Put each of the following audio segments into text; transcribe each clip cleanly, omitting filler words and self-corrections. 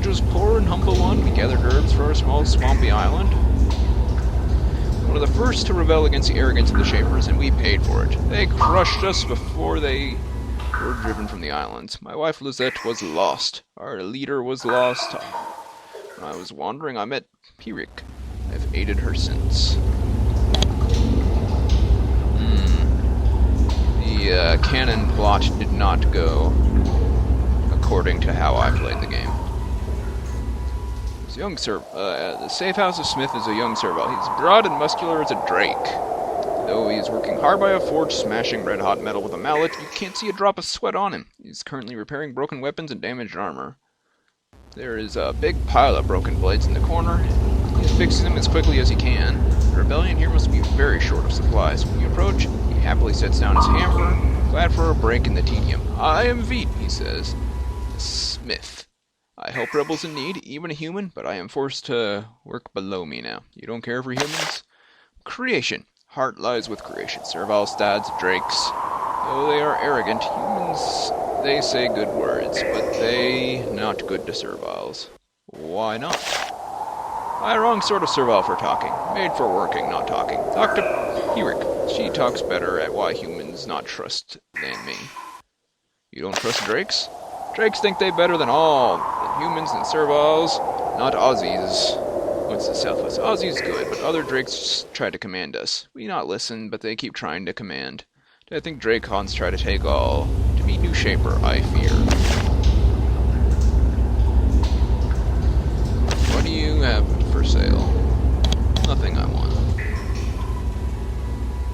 village was poor and humble one. We gathered herbs for our small swampy island. One of the first to rebel against the arrogance of the Shapers, and we paid for it. They crushed us before they were driven from the islands. My wife Lizette was lost. Our leader was lost. When I was wandering, I met Pirik. I've aided her since. The canon plot did not go according to how I played the game. The safe house of Smith is a young serval. He's broad and muscular as a drake. Though he is working hard by a forge, smashing red-hot metal with a mallet, you can't see a drop of sweat on him. He's currently repairing broken weapons and damaged armor. There is a big pile of broken blades in the corner. He's fixing them as quickly as he can. The rebellion here must be very short of supplies. When you approach, he happily sets down his hammer, glad for a break in the tedium. I am Veet, he says. Smith. I help rebels in need, even a human, but I am forced to work below me now. You don't care for humans? Creation. Heart lies with creation. Servile stads, drakes. Though they are arrogant, humans, they say good words, but they not good to serviles. Why not? I wrong sort of servile for talking. Made for working, not talking. Talk to Pirik. She talks better at why humans not trust than me. You don't trust drakes? Drakes think they better than all. Than humans and serviles. Not Aussies. What's the Southwest? Aussie's good, but other drakes try to command us. We not listen, but they keep trying to command. I think Dracons try to take all. To be new Shaper, I fear. What do you have for sale? Nothing I want.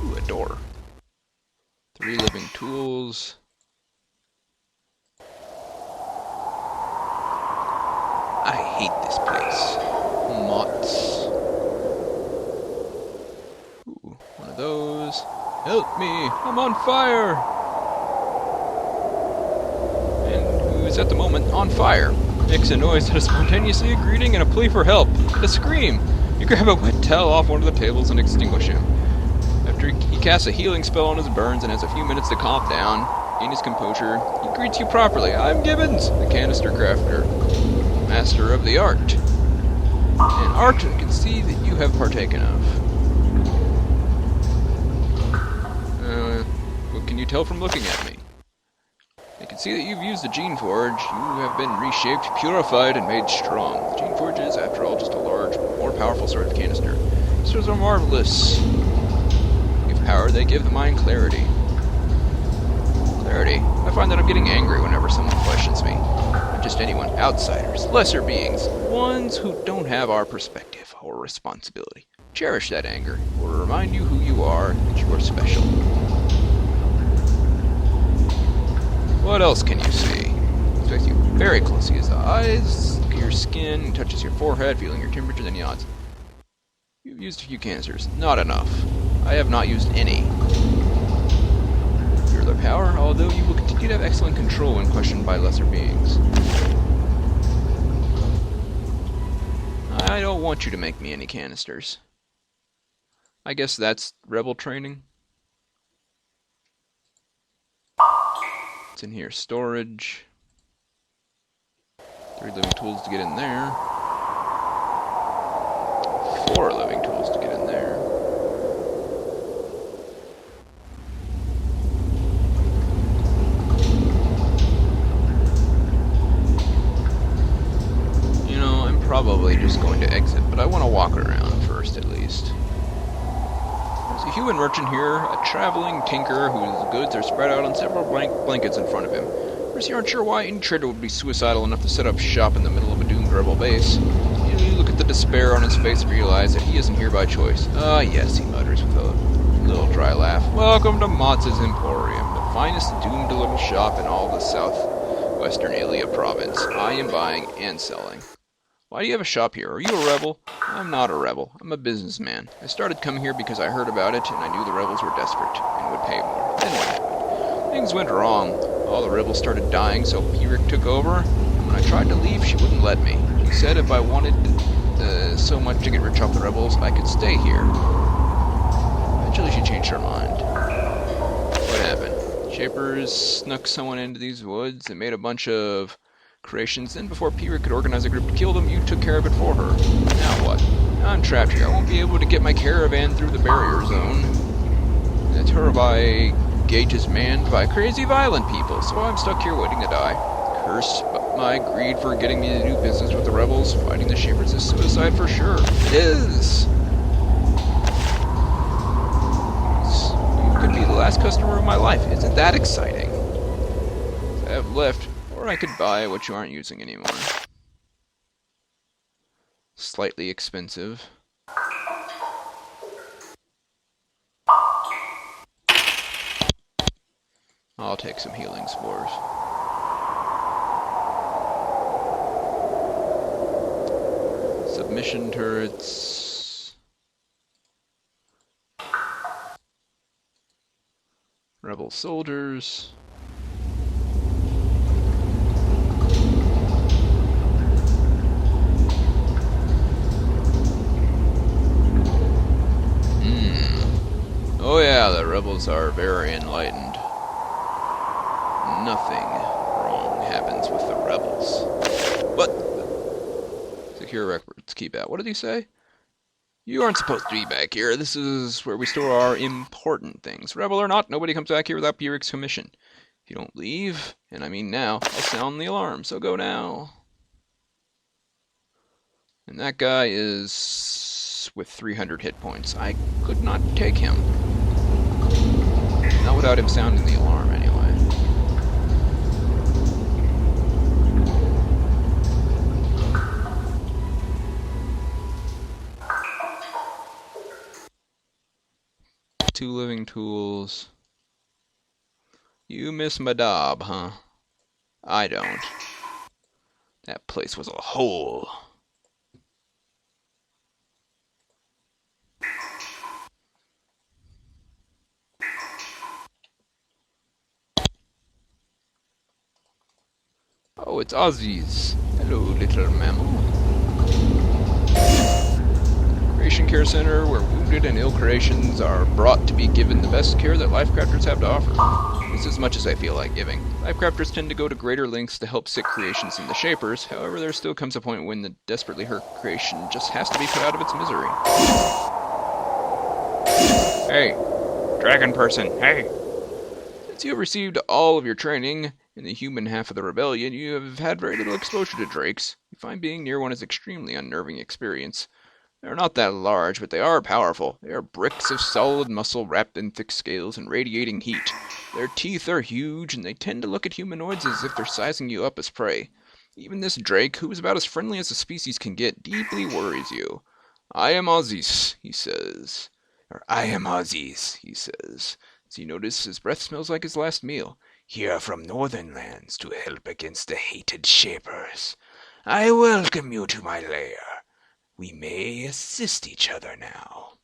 Ooh, a door. 3 living tools. I hate this place. Mots. Ooh, one of those. Help me! I'm on fire! And who is at the moment on fire? Makes a noise that is spontaneously a greeting and a plea for help. And a scream! You grab a wet towel off one of the tables and extinguish him. After he casts a healing spell on his burns and has a few minutes to calm down, gain his composure, he greets you properly. I'm Gibbons, the canister crafter, master of the art. An art I can see that you have partaken of. What can you tell from looking at me? I can see that you've used the Geneforge. You have been reshaped, purified, and made strong. The Geneforge is, after all, just a large, more powerful sort of canister. Canisters are marvelous. Give power, they give the mind clarity. Clarity. I find that I'm getting angry whenever someone questions me. Not just anyone, outsiders, lesser beings, ones who don't have our perspective or responsibility. Cherish that anger. It will remind you who you are, that you are special. What else can you see? Inspects you very closely. His eyes, look at your skin, touches your forehead, feeling your temperature, then he nods. You've used a few canisters. Not enough. I have not used any. Fear their power, although you will continue to have excellent control when questioned by lesser beings. I don't want you to make me any canisters. I guess that's rebel training. What's in here? Storage. 3 living tools to get in there. 4 living tools to get in there. You know, I'm probably just going to exit, but I want to walk around first at least. There's a human merchant here, a traveling tinker whose goods are spread out on several blankets in front of him. First, you aren't sure why any trader would be suicidal enough to set up shop in the middle of a doomed rebel base. You look at the despair on his face and realize that he isn't here by choice. Ah, yes, he mutters with a little dry laugh. Welcome to Motz's Emporium, the finest doomed little shop in all the southwestern Ilia province. I am buying and selling. Why do you have a shop here? Are you a rebel? I'm not a rebel. I'm a businessman. I started coming here because I heard about it, and I knew the rebels were desperate and would pay more. Then what happened? Things went wrong. All the rebels started dying, so Pirik took over, and when I tried to leave, she wouldn't let me. She said if I wanted so much to get rich off the rebels, I could stay here. Eventually she changed her mind. What happened? Shapers snuck someone into these woods and made a bunch of creations. Then, before Pyrrhic could organize a group to kill them, you took care of it for her. Now what? Now I'm trapped here. I won't be able to get my caravan through the barrier zone. The Turbine gate is manned by crazy violent people, so I'm stuck here waiting to die. Curse my greed for getting me to do business with the rebels. Fighting the Shapers is suicide for sure. It is! You could be the last customer of my life. Isn't that exciting? I have left, or I could buy what you aren't using anymore. Slightly expensive. I'll take some healing spores. Submission turrets. Rebel soldiers. Oh yeah, the rebels are very enlightened. Nothing wrong happens with the rebels. What? Secure records, keep out. What did he say? You aren't supposed to be back here. This is where we store our important things. Rebel or not, nobody comes back here without Pyrrhic's commission. If you don't leave, and I mean now, I'll sound the alarm, so go now. And that guy is with 300 hit points. I could not take him. Not without him sounding the alarm, anyway. Two living tools. You miss Madab, huh? I don't. That place was a hole. Oh, it's Aziz. Hello, little mammal. Creation Care Center, where wounded and ill creations are brought to be given the best care that Lifecrafters have to offer. This is as much as I feel like giving. Lifecrafters tend to go to greater lengths to help sick creations than the Shapers, however there still comes a point when the desperately hurt creation just has to be put out of its misery. Hey, dragon person, hey! Since you have received all of your training in the human half of the rebellion, you have had very little exposure to drakes. You find being near one is extremely unnerving experience. They're not that large, but they are powerful. They are bricks of solid muscle wrapped in thick scales and radiating heat. Their teeth are huge, and they tend to look at humanoids as if they're sizing you up as prey. Even this drake, who is about as friendly as a species can get, deeply worries you. I am Aziz, he says. Or, I am Aziz, he says. As you notice, his breath smells like his last meal. Here from northern lands to help against the hated Shapers. I welcome you to my lair. We may assist each other now.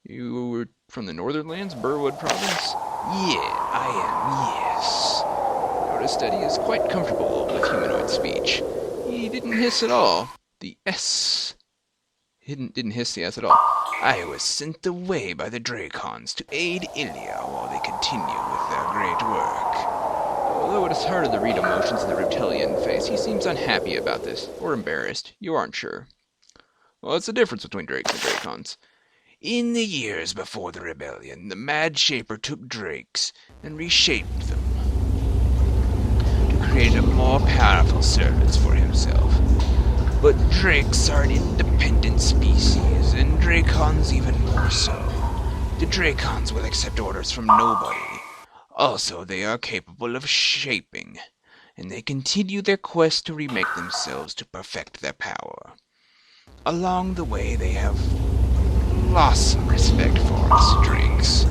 You were from the northern lands, Burwood province? Yeah, I am, yes. Notice that he is quite comfortable with humanoid speech. He didn't hiss at all. The S. He didn't hiss the S at all. I was sent away by the Dracons to aid Ilya while they continue with their great work. Although it is harder to read emotions in the reptilian face, he seems unhappy about this, or embarrassed. You aren't sure. Well, what's the difference between drakes and dracons? In the years before the rebellion, the Mad Shaper took drakes and reshaped them to create a more powerful servants for himself. But drakes are an independent species, and dracons even more so. The dracons will accept orders from nobody. Also, they are capable of shaping, and they continue their quest to remake themselves to perfect their power. Along the way, they have lost some respect for us drakes.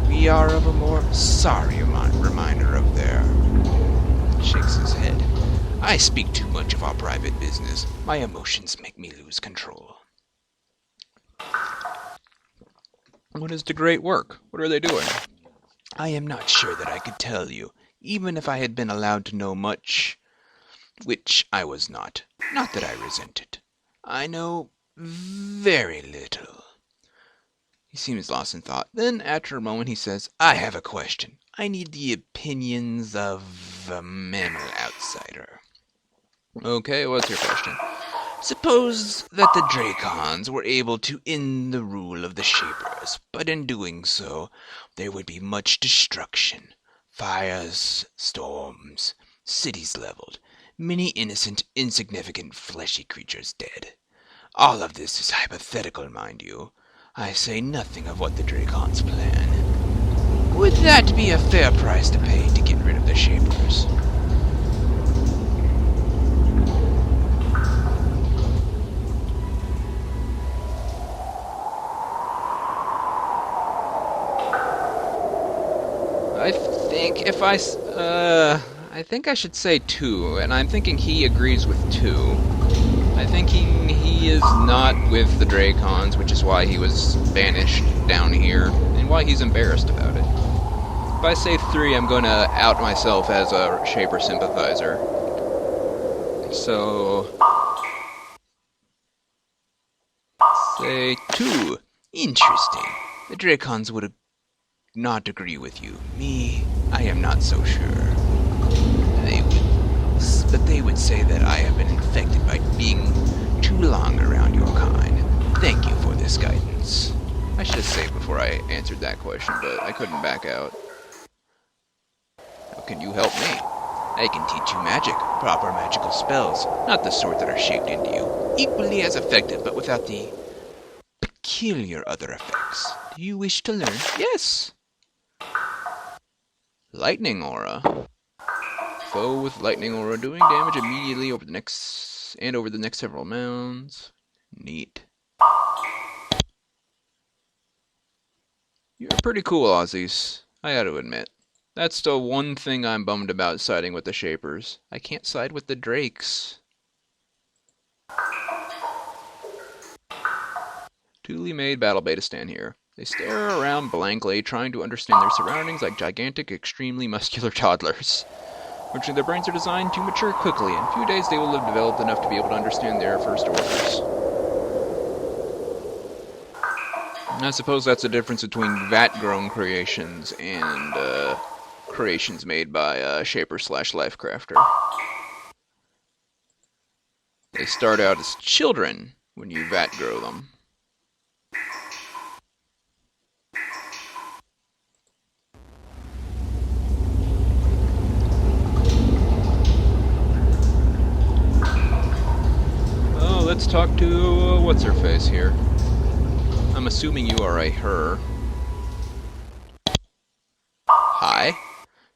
We are of a more sorry reminder of their... Shakes his head. I speak too much of our private business. My emotions make me lose control. What is the great work? What are they doing? I am not sure that I could tell you, even if I had been allowed to know much, which I was not. Not that I resent it. I know very little. He seems lost in thought. Then, after a moment, he says, I have a question. I need the opinions of of a mammal outsider. Okay, what's your question? Suppose that the Dracons were able to end the rule of the Shapers, but in doing so, there would be much destruction. Fires, storms, cities leveled, many innocent, insignificant, fleshy creatures dead. All of this is hypothetical, mind you. I say nothing of what the Dracons plan. Would that be a fair price to pay to get rid of the Shapers? I think I should say 2, and I'm thinking he agrees with 2. I think he is not with the Dracons, which is why he was banished down here, and why he's embarrassed about it. If I say 3, I'm going to out myself as a Shaper sympathizer. So, say 2. Interesting. The Dracons would not agree with you. Me, I am not so sure. They would say that I have been infected by being too long around your kind. Thank you for this guidance. I should have saved before I answered that question, but I couldn't back out. How can you help me? I can teach you magic, proper magical spells, not the sort that are shaped into you. Equally as effective, but without the peculiar other effects. Do you wish to learn? Yes! Lightning Aura. Foe with Lightning Aura doing damage immediately over the next several rounds. Neat. You're pretty cool, Aussies. I gotta admit. That's the one thing I'm bummed about siding with the Shapers. I can't side with the Drakes. Duly made battle beta stand here. They stare around blankly, trying to understand their surroundings like gigantic, extremely muscular toddlers. Fortunately, their brains are designed to mature quickly. In a few days, they will have developed enough to be able to understand their first orders. I suppose that's the difference between vat-grown creations and creations made by a Shaper/Lifecrafter. They start out as children when you vat-grow them. Let's talk to, what's-her-face here. I'm assuming you are a her. Hi.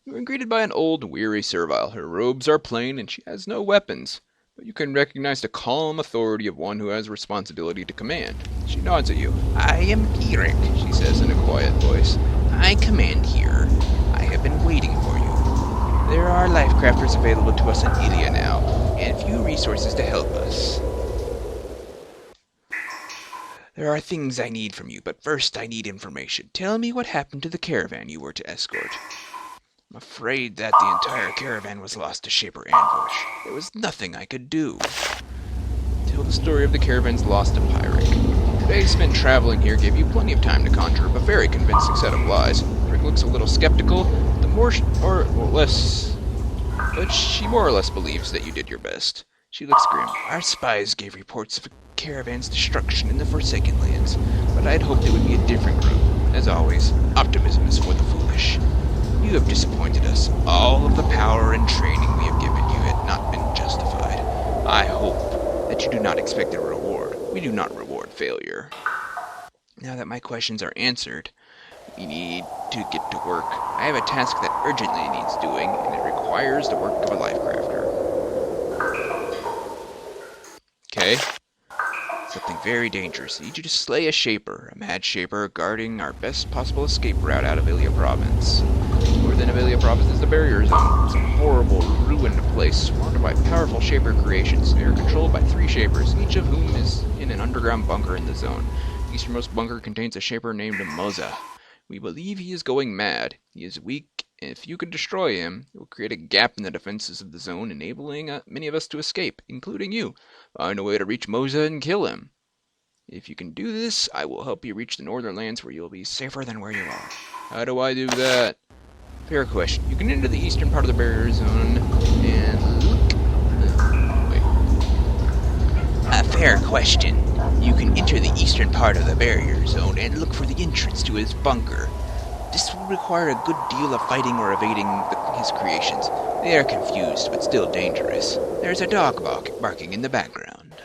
You are greeted by an old, weary servile. Her robes are plain, and she has no weapons. But you can recognize the calm authority of one who has responsibility to command. She nods at you. I am Eric, she says in a quiet voice. I command here. I have been waiting for you. There are Lifecrafters available to us in Ilia now, and few resources to help us. There are things I need from you, but first I need information. Tell me what happened to the caravan you were to escort. I'm afraid that the entire caravan was lost to Shaper ambush. There was nothing I could do. Tell the story of the caravan's loss to Pyric. Your days spent traveling here gave you plenty of time to conjure up a very convincing set of lies. Pyric looks a little skeptical, but she more or less believes that you did your best. She looks grim. Our spies gave reports of a caravan's destruction in the Forsaken Lands, but I'd hoped it would be a different group. As always, optimism is for the foolish. You have disappointed us. All of the power and training we have given you had not been justified. I hope that you do not expect a reward. We do not reward failure. Now that my questions are answered, we need to get to work. I have a task that urgently needs doing, and it requires the work of a Lifecrafter. Okay. Something very dangerous. I need you to slay a Shaper, a mad Shaper guarding our best possible escape route out of Ilia Province. Within Ilia Province is the Barrier Zone. It's a horrible, ruined place surrounded by powerful Shaper creations. They are controlled by 3 Shapers, each of whom is in an underground bunker in the zone. The easternmost bunker contains a Shaper named Moza. We believe he is going mad. He is weak, and if you could destroy him, it will create a gap in the defenses of the zone, enabling many of us to escape, including you. Find a way to reach Moza and kill him. If you can do this, I will help you reach the northern lands where you'll be safer than where you are. How do I do that? Fair question. You can enter the eastern part of the barrier zone and look. Wait. A fair question. You can enter the eastern part of the barrier zone and look for the entrance to his bunker. This will require a good deal of fighting or evading his creations. They are confused, but still dangerous. There's a dog barking in the background.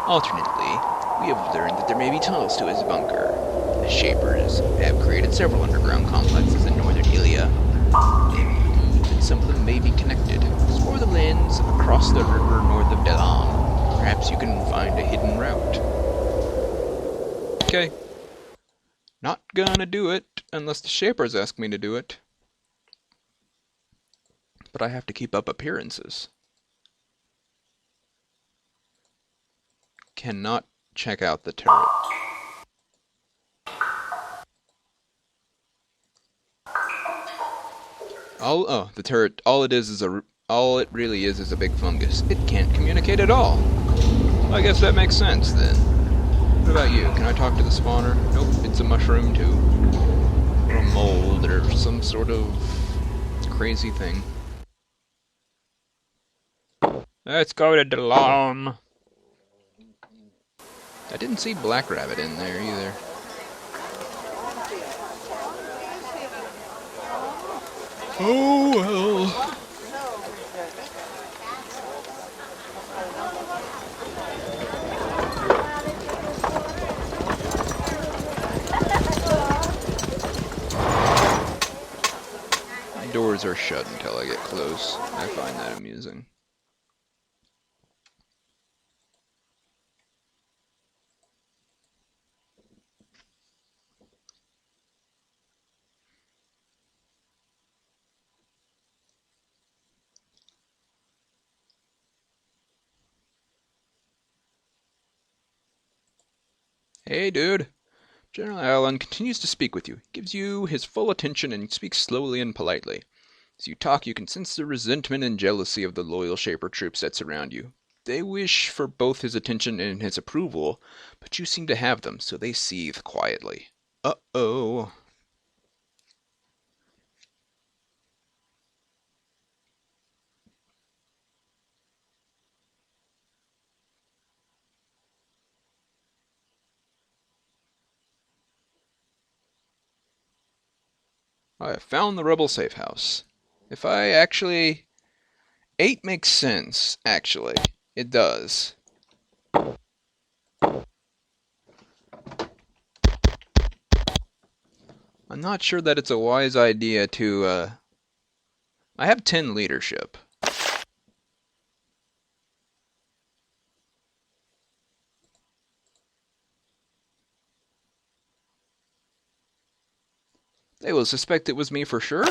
Alternately, we have learned that there may be tunnels to his bunker. The Shapers have created several underground complexes in northern Ilia. They believe that some of them may be connected. Explore the lands across the river north of Delam. Perhaps you can find a hidden route. Okay. Not gonna do it unless the Shapers ask me to do it. But I have to keep up appearances. Cannot check out the turret. The turret. All it really is a big fungus. It can't communicate at all. I guess that makes sense then. What about you? Can I talk to the spawner? Nope, it's a mushroom too. Or a mold or some sort of crazy thing. Let's go to Delam. I didn't see Black Rabbit in there either. Oh well. Doors are shut until I get close. I find that amusing. Hey, dude. General Allen continues to speak with you. He gives you his full attention and speaks slowly and politely. As you talk, you can sense the resentment and jealousy of the loyal Shaper troops that surround you. They wish for both his attention and his approval, but you seem to have them, so they seethe quietly. Uh-oh. I have found the rebel safe house. If I actually... 8 makes sense, actually. It does. I'm not sure that it's a wise idea to, I have 10 leadership. They will suspect it was me for sure.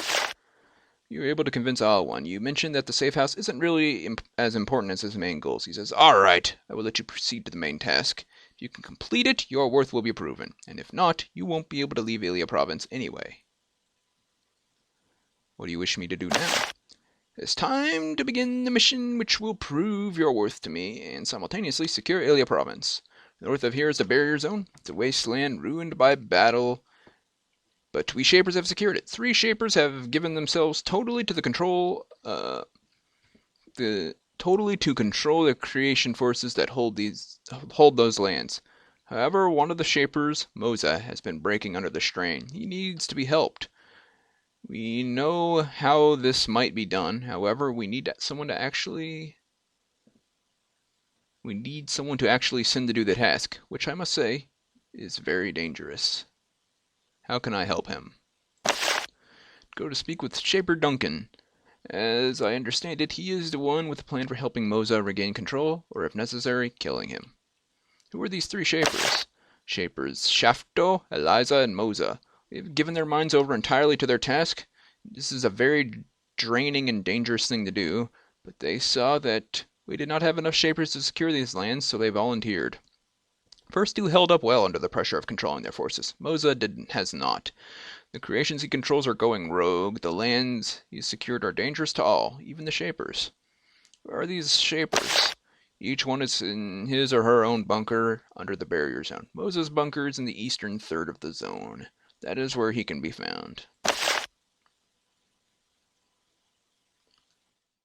You were able to convince Alwan. You mentioned that the safe house isn't really as important as his main goals. He says, alright, I will let you proceed to the main task. If you can complete it, your worth will be proven. And if not, you won't be able to leave Ilia province anyway. What do you wish me to do now? It's time to begin the mission which will prove your worth to me and simultaneously secure Ilia province. North of here is the barrier zone. It's a wasteland ruined by battle. But we Shapers have secured it. 3 Shapers have given themselves totally to control the creation forces that hold those lands. However, one of the Shapers, Moza, has been breaking under the strain. He needs to be helped. We know how this might be done. However, we need someone to actually send to do the task, which I must say is very dangerous. How can I help him? Go to speak with Shaper Duncan. As I understand it, he is the one with the plan for helping Moza regain control, or if necessary, killing him. Who are these 3 Shapers? Shapers Shafto, Eliza, and Moza. They've given their minds over entirely to their task. This is a very draining and dangerous thing to do, but they saw that we did not have enough Shapers to secure these lands, so they volunteered. First 2 held up well under the pressure of controlling their forces. Moza has not. The creations he controls are going rogue. The lands he's secured are dangerous to all, even the Shapers. Where are these Shapers? Each one is in his or her own bunker under the barrier zone. Moza's bunker is in the eastern third of the zone. That is where he can be found.